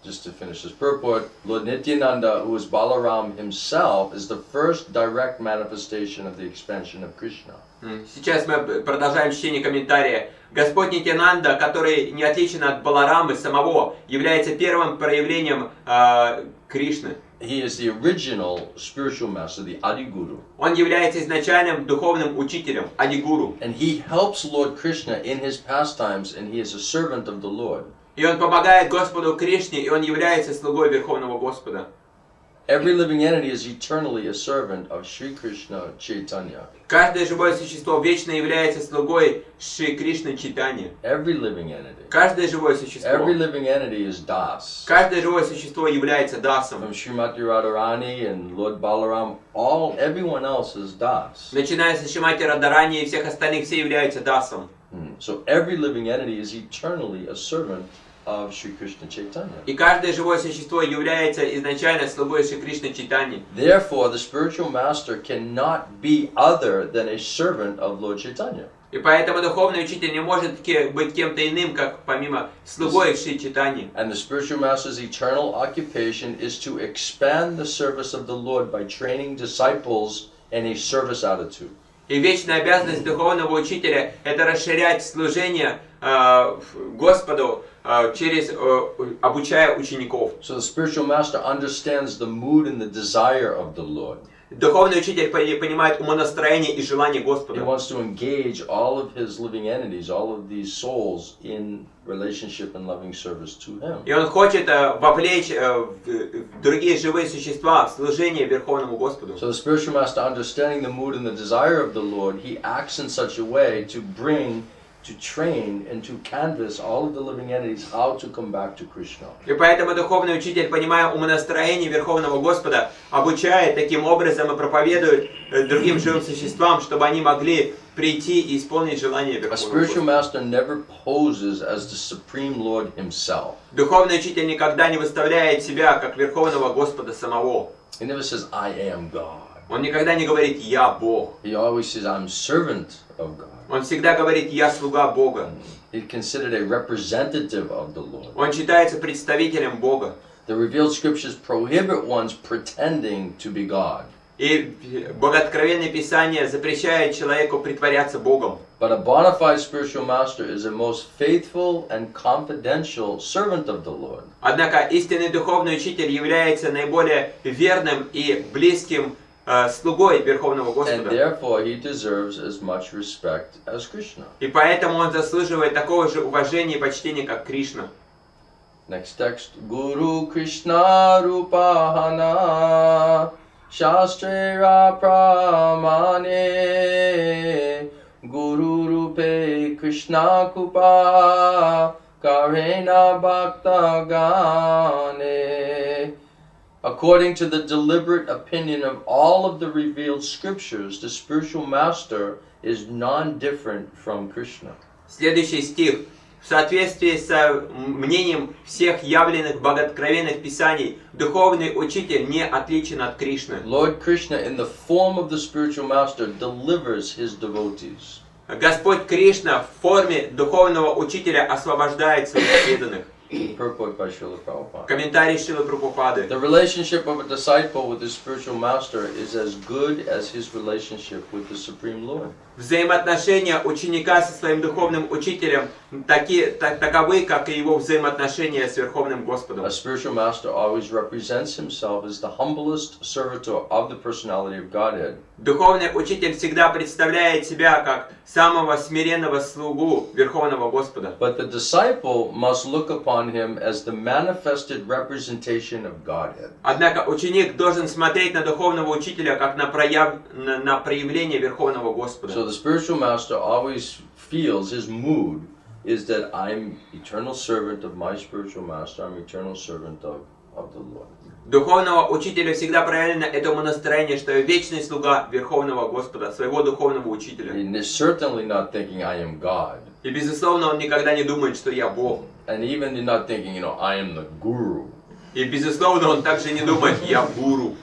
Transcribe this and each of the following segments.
just to finish this purport, Lord Nityananda, who is Balaram himself, is the first direct manifestation of the expansion of Krishna. Сейчас мы продолжаем чтение комментария. Господь Нитянанда, который не отличен от Баларамы самого, является первым проявлением Кришны. He is the original spiritual master, the Adi Guru. Он является изначальным духовным учителем, Ади-гуру. And he helps Lord Krishna in his pastimes, and he is a servant of the Lord. И он помогает Господу Кришне, и он является слугой Верховного Господа. Every living entity is eternally a servant of Sri Krishna Chaitanya. Каждое живое существо вечно является слугой Шри Кришны Чайтаньи. Every living entity. Каждое живое существо. Every living entity is Das. Каждое живое существо является дасом. From Srimati Radharani and Lord Balaram, everyone else is Das. Начиная с Шримати Радхарани и всех остальных, все являются дасом. So every living entity is eternally a servant of Sri Krishna Chaitanya. И каждое живое существо является изначально слугой Шри Кришны Чайтаньи. Therefore, the spiritual master cannot be other than a servant of Lord Chaitanya. И поэтому духовный учитель не может быть кем-то иным, как помимо слугой Шри Чайтаньи. And the spiritual master's eternal occupation is to expand the service of the Lord by training disciples in a service attitude. И вечная обязанность духовного учителя – это расширять служение Господу через обучая учеников. So the spiritual master understands the mood and the desire of the Lord. Духовный учитель понимает умонастроение и желание He Господа. wants to engage all of his living entities, all of these souls, in relationship and loving service to him. И он хочет вовлечь другие живые существа в служение Верховному Господу. So the spiritual master, understanding the mood and the desire of the Lord, he acts in such a way to train and to canvas all of the living entities how to come back to Krishna. И поэтому духовный учитель, понимая умонастроение Верховного Господа, обучает таким образом и проповедует другим живым существам, чтобы они могли прийти и исполнить желание A Верховного spiritual Господа. master never poses as the supreme Lord himself. Духовный учитель никогда не выставляет себя как Верховного Господа самого. He never says, I am God. Он никогда не говорит «Я Бог». He always says, I'm servant of God. Он всегда говорит «Я слуга Бога». He's considered a representative of the Lord. Он считается представителем Бога. The revealed scriptures prohibit one's pretending to be God. И Богооткровенное Писание запрещает человеку притворяться Богом. But a bona fide spiritual master is a most faithful and confidential servant of the Lord. Однако истинный духовный учитель является наиболее верным и близким слугой Верховного And Господа. therefore he deserves as much respect as Krishna. И поэтому он заслуживает такого же уважения и почтения, как Кришна. Next text. Guru Krishna Rupahana Shastrira Pramane Guru Rupe Krishna Kupa Karena Bhakta Gane. According to the deliberate opinion of all of the revealed scriptures, the spiritual master is non-different from Krishna. Следующий стих. В соответствии с мнением всех явленных богооткровенных писаний, духовный учитель не отличен от Кришны. Lord Krishna, in the form of the spiritual master, delivers his devotees. Господь Кришна в форме духовного учителя освобождает своих преданных. Purport by Srila Prabhupada. Комментарий Шрилы Прабхупады. The relationship of a disciple with his spiritual master is as good as his relationship with the Supreme Lord. Взаимоотношения ученика со своим духовным учителем таковы, как и его взаимоотношения с Верховным Господом. A spiritual master always represents himself as the humblest servitor of the personality of Godhead. Духовный учитель всегда представляет себя как самого смиренного слугу Верховного Господа. But the disciple must look upon him as the manifested representation of Godhead. Однако ученик должен смотреть на духовного учителя как на проявление Верховного Господа. So the spiritual master always feels his mood is that I'm eternal servant of my spiritual master, I'm eternal servant of the Lord. Духовного учителя всегда проявлено этому настроение, что я вечный слуга Верховного Господа, своего духовного учителя. And is certainly not thinking I am God. И безусловно, он никогда не думает, что я Бог. And even not thinking, I am the guru. И безусловно, он также не думает, я гуру.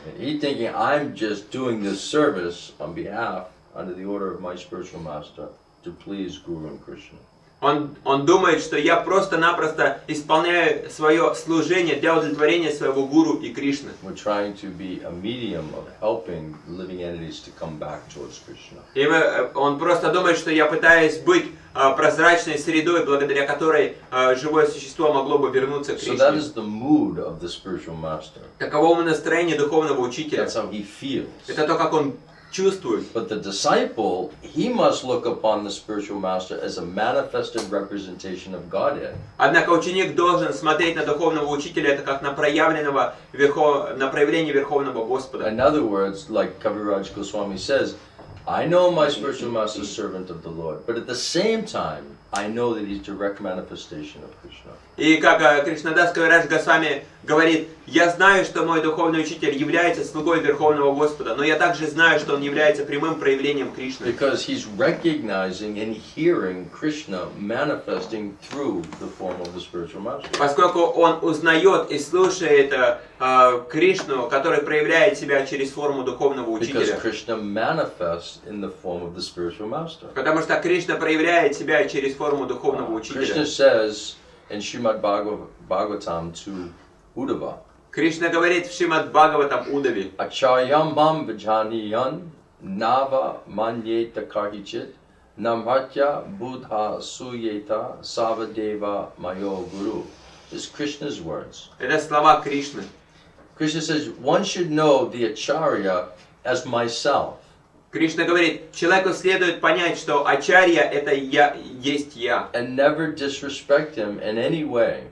And he thinking I'm just doing this service on behalf, under the order of my spiritual master, to please Guru and Krishna. Он думает, что я просто-напросто исполняю свое служение для удовлетворения своего гуру и Кришны. We're trying to be a medium of helping living entities to come back towards Krishna. И он просто думает, что я пытаюсь быть прозрачной средой, благодаря которой живое существо могло бы вернуться к So that Кришне. is the mood of the spiritual master. Таково настроение духовного учителя. That's how he feels. Это то, как он чувствует. But the disciple, he must look upon the spiritual master as a manifested representation of Godhead. Однако ученик должен смотреть на духовного учителя это как на проявление Верховного Господа. In other words, like Kaviraj Goswami says, I know my spiritual master is servant of the Lord, but at the same time, I know that he's direct manifestation of Krishna. И как Кришнадас Кавирадж Госвами говорит, я знаю, что мой духовный учитель является слугой Верховного Господа, но я также знаю, что он является прямым проявлением Кришны. Because he's recognizing and hearing Krishna manifesting through the form of the spiritual master. Поскольку он узнает и слушает Кришну, который проявляет себя через форму духовного Because учителя. Krishna manifests in the form of the spiritual master. Потому что Кришна проявляет себя через форму духовного Krishna учителя. says in Srimad Bhagavatam to Uddhava, Кришна говорит в Шримад Бхагаватам Удаве: Acharyam mam vijaniyan nava manyeta karhichit namhatya buddha suyeta savadeva mayo guru. This is Krishna's words. это слова Кришны. Krishna says one should know the acharya as myself. Кришна говорит, человеку следует понять, что Ачарья это я, есть я. And never disrespect him in any way.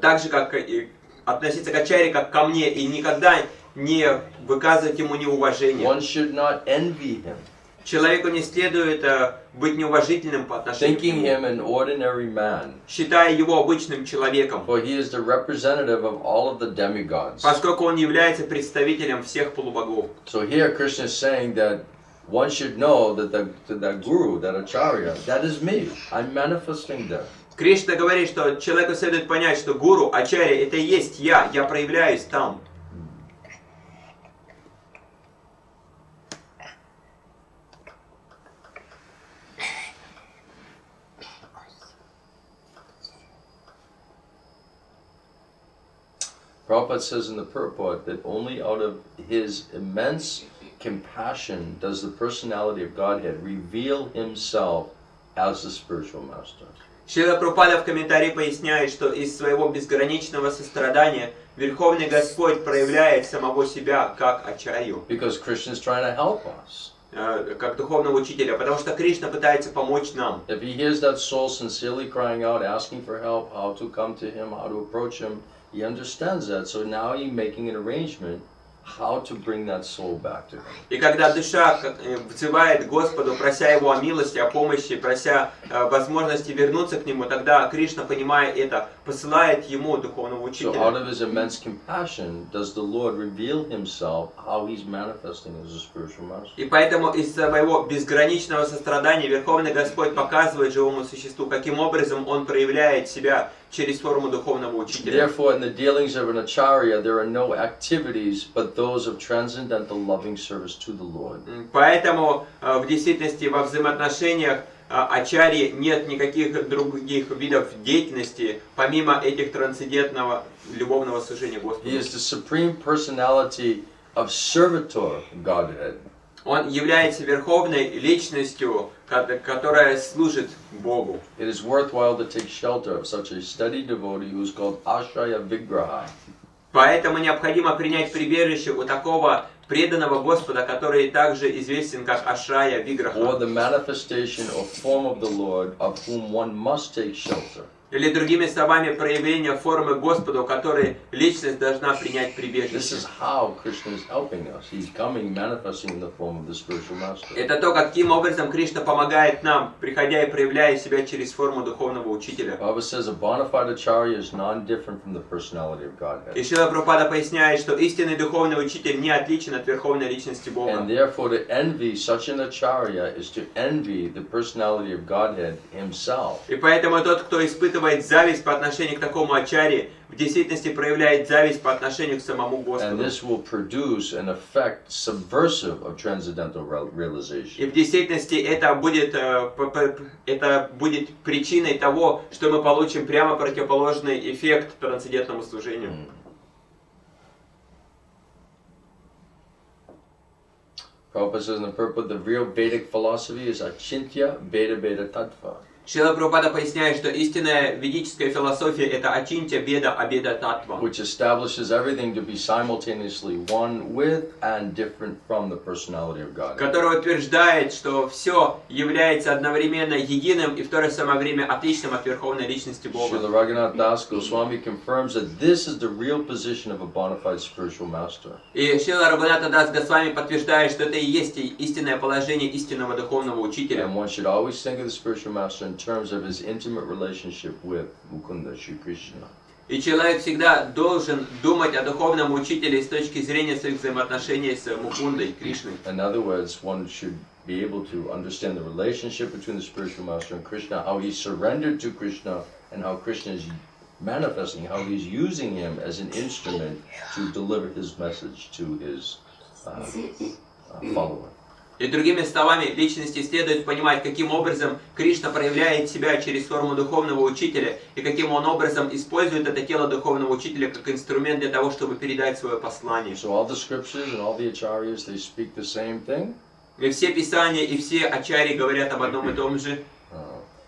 Так же, как относиться к Ачарье, как ко мне, и никогда не выказывать ему неуважение. One should not envy him, Человеку не следует быть неуважительным по отношению к thinking нему, him an ordinary man, считая его обычным человеком, for he is the representative of all of the demigods. поскольку он является представителем всех полубогов. So here Krishna is saying that one should know that the guru, that acharya, that is me. I'm manifesting there. Кришна говорит, что человеку следует понять, что гуру, Ачарья это и есть я проявляюсь там. Prabhupada says in the purport that only out of his immense compassion does the personality of Godhead reveal himself as the spiritual master. Шрила Прабхупада в комментарии поясняет, что из своего безграничного сострадания Верховный Господь проявляет самого себя как Ачарью, Because Krishna is trying to help us. как духовного учителя, потому что Кришна пытается помочь нам. If he hears that soul sincerely crying out, asking for help, how to come to him, how to approach him, he understands that. So now he's making an arrangement how to bring that soul back to him. И когда душа взывает Господу, прося Его о милости, о помощи, прося возможности вернуться к Нему, тогда Кришна, понимая это, посылает Ему духовного So учителя. out of his immense compassion does the Lord reveal himself how he's manifesting as a spiritual master. И поэтому из своего безграничного сострадания Верховный Господь показывает живому существу, каким образом Он проявляет себя через форму духовного учителя. Therefore, in the dealings of an acharya, there are no activities but those of transcendental loving service to the Lord. Поэтому в действительности во взаимоотношениях Ачарьи нет никаких других видов деятельности, помимо этих трансцендентного любовного служения He Господу. is the supreme personality of servitor Godhead. Он является верховной личностью, которая служит Богу. It is worthwhile to take shelter of such a steady devotee who is called Ashraya Vigraha. Поэтому необходимо принять прибежище у такого преданного Господа, который также известен как Ашрая Or Виграха. the manifestation or form of the Lord of whom one must take shelter. Или другими словами, проявление формы Господа, у которой личность должна принять This прибежище. is how Krishna is helping us. He's coming, manifesting in the form of the spiritual master. Это то, каким образом Кришна помогает нам, приходя и проявляя себя через форму духовного учителя. Baba says a bona fide acharya is non-different from the personality of И Godhead. Шрила Прабхупада поясняет, что истинный духовный учитель не отличен от верховной личности Бога. And therefore to envy such an acharya is to envy the personality of Godhead himself. И поэтому тот, кто испытывает испытывает зависть по отношению к такому ачарье, в действительности проявляет зависть по отношению к самому And Господу. this will produce an effect subversive of transcendental И realization. в действительности это будет причиной того, что мы получим прямо противоположный эффект трансцендентному служению. Prabhupada says in the purport, the real Vedic philosophy is Achintya Veda Veda Tattva. Шрила Прабхупада поясняет, что истинная ведическая философия это Ачинтя Беда Абеда Татва, Which establishes everything to be simultaneously one with and different from the personality of God. которая утверждает, что все является одновременно единым и в то же самое время отличным от Верховной Личности Бога. Srila Raghunath Das Goswami confirms that this is the real position of a bona fide spiritual master. И Шрила Рагунатха Дас Госвами подтверждает, что это и есть истинное положение истинного духовного учителя. And one should always think of the spiritual master in terms of his intimate relationship with Mukunda, Shri Krishna. И человек всегда должен думать о духовном учителе с точки зрения своих взаимоотношений с Мукундой, Кришной. In other words, one should be able to understand the relationship between the spiritual master and Krishna, how he surrendered to Krishna, and how Krishna is manifesting, how he's using him as an instrument to deliver his message to his follower. И другими словами, личности следует понимать, каким образом Кришна проявляет себя через форму духовного учителя, и каким он образом использует это тело духовного учителя как инструмент для того, чтобы передать свое послание. So all the scriptures and all the acharyas, they speak the same thing. И все писания и все ачарьи говорят об одном и том же.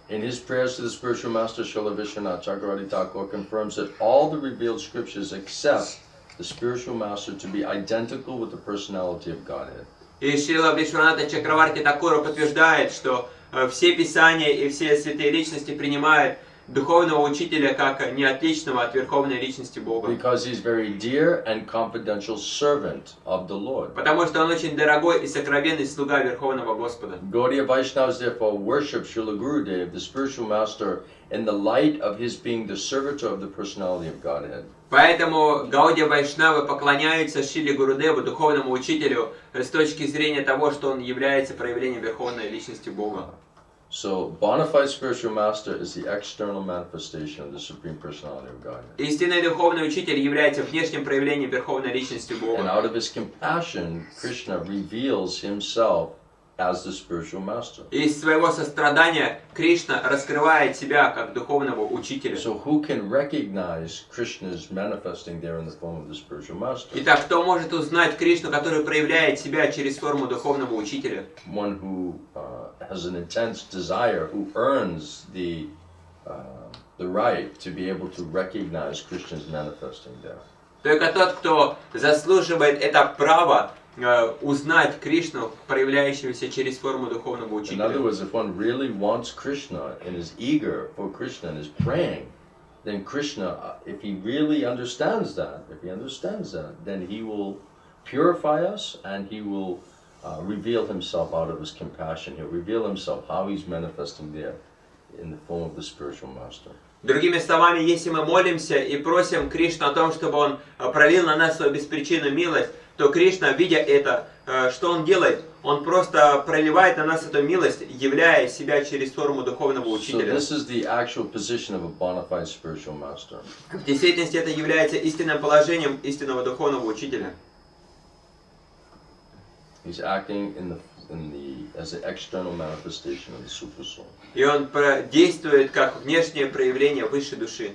In his prayers to the spiritual master, Srila Vishwanath Chakravarti Thakur confirms that all the revealed scriptures accept the spiritual master to be identical with the personality of Godhead. И Шрила Вишваната Чакраварти Такура подтверждает, что все писания и все святые личности принимают духовного учителя как не отличного от Верховной Личности Бога. Because he's very dear and confidential servant of the Lord. Потому что он очень дорогой и сокровенный слуга Верховного Господа. Gaudiya Vaishnavas therefore worship Srila Gurudev, the spiritual master, in the light of his being the servitor of the personality of Godhead. Поэтому Гаудия Вайшнавы поклоняются Шриле Гурудеву, духовному учителю, с точки зрения того, что он является проявлением Верховной Личности Бога. So, bona fide spiritual master is the external manifestation of the Supreme Personality of Godhead. Истинный духовный учитель является внешним проявлением Верховной Личности And Бога. out of his compassion, Krishna reveals himself as the spiritual master. И из своего сострадания Кришна раскрывает себя как духовного учителя. So who can recognize Krishna's manifesting there in the form of the spiritual master? Итак, кто может узнать Кришну, который проявляет себя через форму духовного учителя? One who has an intense desire, who earns the right to be able to recognize Krishna's manifesting there. Только тот, кто заслуживает это право узнать Кришну, проявляющегося через форму духовного In other учителя. words, if one really wants Krishna and is eager for Krishna and is praying, then Krishna, if he really understands that, then he will purify us and he will reveal himself out of his compassion. He'll reveal himself how he's manifesting there in the form of the spiritual master. Другими словами, если мы молимся и просим Кришну о том, чтобы Он пролил на нас свою беспричинную милость, то Кришна, видя это, что Он делает? Он просто проливает на нас эту милость, являя себя через форму духовного So учителя. this is the actual position of a bona fide spiritual master. В действительности это является истинным положением истинного духовного учителя. He's acting as the external manifestation of the super soul. И он действует как внешнее проявление высшей души.